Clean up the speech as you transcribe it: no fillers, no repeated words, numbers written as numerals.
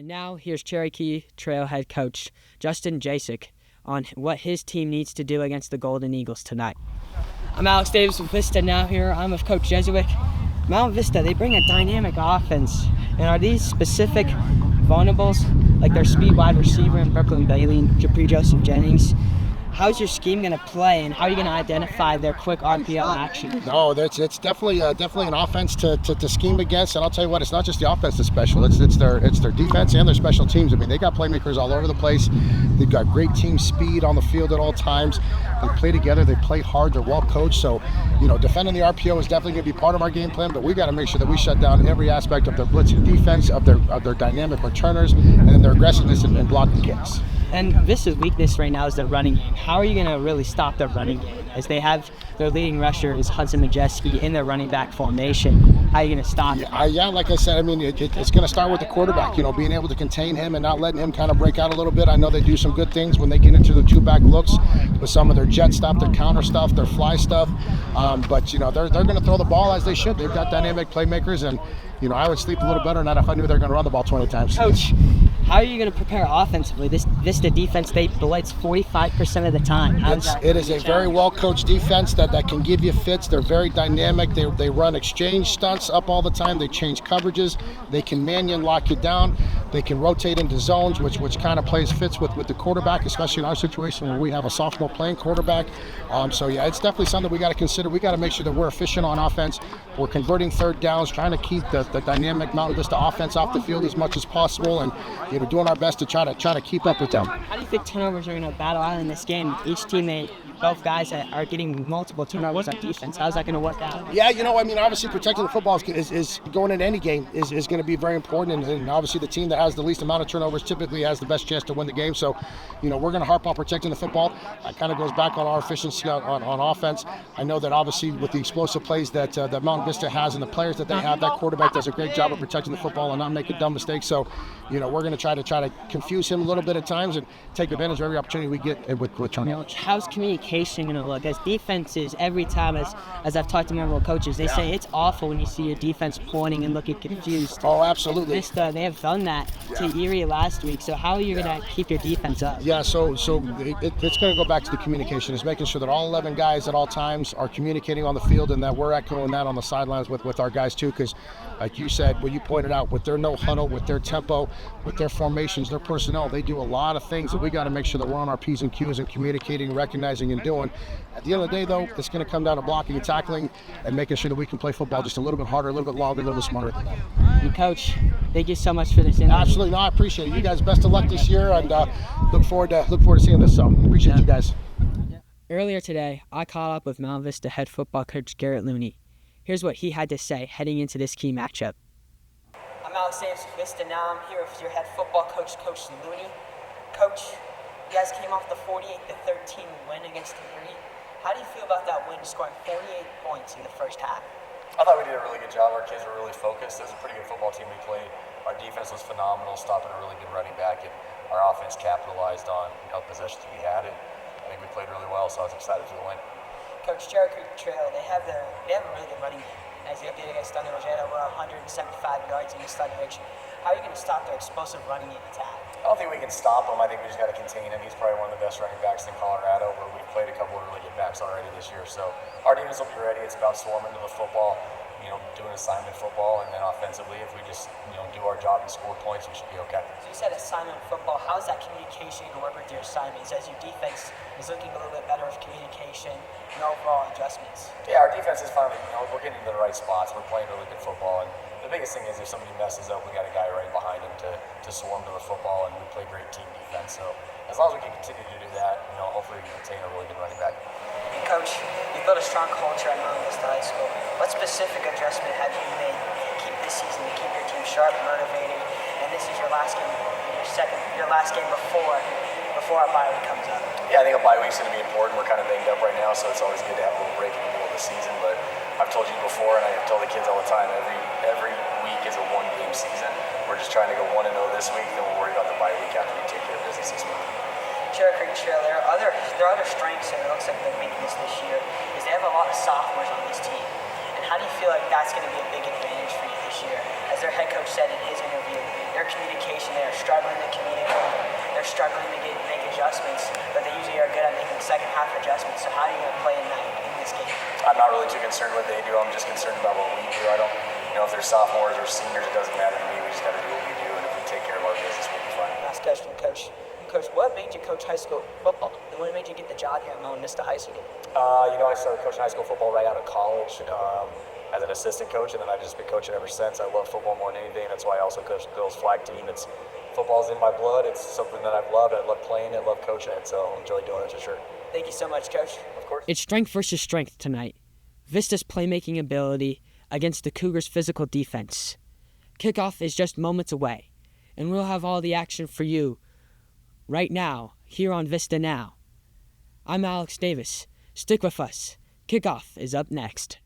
And now here's Cherokee Trail head coach Jajczyk on what his team needs to do against the Golden Eagles tonight. I'm Alex Davis with Vista now here. I'm with Coach Jajczyk. Mountain Vista, they bring a dynamic offense. And are these specific vulnerables, like their speed wide receiver in Brooklyn Bailey and Joseph Jennings? How's your scheme going to play, and how are you going to identify their quick RPO action? No, it's definitely an offense to scheme against. And I'll tell you what, it's not just the offense that's special. It's their defense and their special teams. I mean, they got playmakers all over the place. They've got great team speed on the field at all times. They play together. They play hard. They're well coached. So, defending the RPO is definitely going to be part of our game plan. But we got to make sure that we shut down every aspect of their blitzing defense, of their dynamic returners, and then their aggressiveness in blocking kicks. And Vista's weakness right now is their running game. How are you going to really stop their running game? As they have their leading rusher is Hudson Majeski in their running back formation. How are you going to stop it? Yeah, like I said, I mean, it's going to start with the quarterback, being able to contain him and not letting him kind of break out a little bit. I know they do some good things when they get into the two-back looks with some of their jet stuff, their counter stuff, their fly stuff. But they're going to throw the ball as they should. They've got dynamic playmakers, and I would sleep a little better tonight if I knew they're going to run the ball 20 times. Coach, how are you going to prepare offensively? This Vista defense, they blitz 45% of the time. It is a very well-coached defense that can give you fits. They're very dynamic. They run exchange stunts up all the time. They change coverages. They can man you and lock you down. They can rotate into zones, which kind of plays fits with the quarterback, especially in our situation where we have a sophomore playing quarterback. So yeah, it's definitely something we got to consider. We got to make sure that we're efficient on offense. We're converting third downs, trying to keep the dynamic Mountain Vista offense off the field as much as possible, and doing our best to try to keep up with them. How do you think turnovers are going to battle out in this game? Each team, both guys are getting multiple turnovers on defense. How's that going to work out? Yeah, obviously protecting the football is going into any game is going to be very important, and obviously the team that has the least amount of turnovers typically has the best chance to win the game. So, we're going to harp on protecting the football. That kind of goes back on our efficiency on offense. I know that obviously with the explosive plays that Mountain Vista has and the players that they have, that quarterback does a great job of protecting the football and not making dumb mistakes. So, we're going to try to confuse him a little bit at times and take advantage of every opportunity we get with turnovers. How's communication going to look? As defenses, every time, as I've talked to memorable coaches, they say it's awful when you see your defense pointing and looking confused. Oh, absolutely. Vista, they have done that to Erie last week. So how are you going to keep your defense up? Yeah, so it's going to go back to the communication. It's making sure that all 11 guys at all times are communicating on the field, and that we're echoing that on the sidelines with our guys too. Because, like you said, when you pointed out, with their no huddle, with their tempo, with their formations, their personnel, they do a lot of things that we got to make sure that we're on our P's and Q's and communicating, recognizing, and doing. At the end of the day, though, it's going to come down to blocking and tackling and making sure that we can play football just a little bit harder, a little bit longer, a little bit smarter. And Coach, thank you so much for this interview. Absolutely, no, I appreciate it. You guys, best of luck this year, and look forward to seeing this. So appreciate you guys. Earlier today, I caught up with Mountain Vista head football coach Garrett Looney. Here's what he had to say heading into this key matchup. I'm Alex Davis with Vista. Now I'm here with your head football coach, Coach Looney. Coach, you guys came off the 48-13 win against Erie. How do you feel about that win, scoring 48 points in the first half? I thought we did a really good job. Our kids were really focused. It was a pretty good football team we played. Our defense was phenomenal, stopping a really good running back, and our offense capitalized on possessions we had. And I think we played really well, so I was excited for the win. Coach, Cherokee Trail, they have a really good running game. As you did against Thunder Ridge, they had over 175 yards against Thunder Ridge. How are you going to stop their explosive running game attack? I don't think we can stop him. I think we just got to contain him. He's probably one of the best running backs in Colorado, but we've played a couple of really good backs already this year. So our defense will be ready. It's about swarming to the football, doing assignment football, and then offensively, if we just do our job and score points, we should be okay. So you said assignment football. How is that communication going to work with your assignments as your defense is looking a little bit better with communication and overall adjustments? Yeah, our defense is finally, we're getting to the right spots. We're playing really good football, and the biggest thing is if somebody messes up, we got a guy right behind him to swarm to the football, and we play great team defense. So as long as we can continue to do that, hopefully we can maintain a really good running back. Coach, you built a strong culture at Mountain Vista High School. What specific adjustment have you made to keep this season, to keep your team sharp, motivated, and this is your last game, your last game before our bye week comes up? Yeah, I think a bye week's going to be important. We're kind of banged up right now, so it's always good to have a little break in the middle of the season. But I've told you before, and I tell the kids all the time, every week is a one-game season. We're just trying to go 1-0 this week, then we'll worry about the bye week after we take care of business this week. Cherokee Trail, there are other strengths, and it looks like their weakness this year is they have a lot of sophomores on this team. And how How do you feel like that's going to be a big advantage for you this year? As their head coach said in his interview, their communication, they are struggling to communicate. They're struggling to make adjustments, but they usually are good at making second half adjustments. So how are you going to play in this game? I'm not really too concerned what they do. I'm just concerned about what we do. I don't, if they're sophomores or seniors, it doesn't matter to me. We just got to do what we do, and if we take care of our business, we'll be fine. Last question, Coach. Coach, what made you coach high school football, and what made you get the job here at Mountain Vista High School? I started coaching high school football right out of college as an assistant coach, and then I've just been coaching ever since. I love football more than anything. That's why I also coach the girls' flag team. Football's in my blood. It's something that I've loved. I love playing it, love coaching it, so I enjoy doing it for sure. Thank you so much, Coach. Of course. It's strength versus strength tonight. Vista's playmaking ability against the Cougars' physical defense. Kickoff is just moments away, and we'll have all the action for you right now, here on Vista Now. I'm Alex Davis. Stick with us. Kickoff is up next.